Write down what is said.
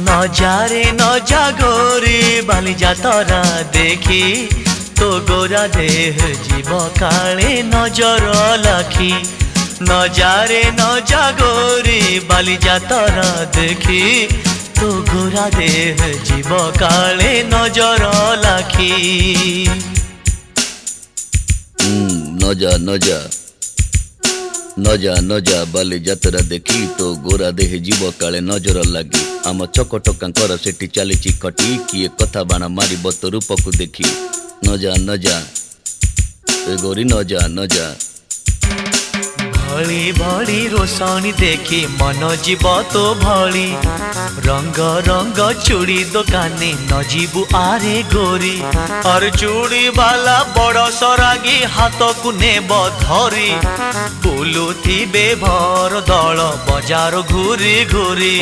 নজারে নজা গোরি বালি যাতরা দেখি তো গোরা দেহ জীব কালে নজর লাখি নজারে নজা গোরি বালি যাতরা দেখি তো গোরা দেহ জীব কালে নজর লাখি নজা নজা নজা নজা বালি যাত্ରା দেখি তো গোরা দেহে জীବ କାଳେ ନଜର ଲାଗି ଆମ ଚକଟକାଙ୍କର ସେଠି ଚାଲିଛି ଖଟି କିଏ କଥା ବାଣ ମାରିବ ତୋ ରୂପକୁ ଦେଖି ନଜା ନଜା ଏ ଗୋରି ନଜା ନଜା भली भली रोशनी देखी मन जीव तो भली रंग रंग चूड़ी दुकानी न जीवु आरे गोरी और चूड़ी वाला बड़ सरागी हाथ को नेब धरी बुलुथिबे भर दल बजार घूरी घूरी।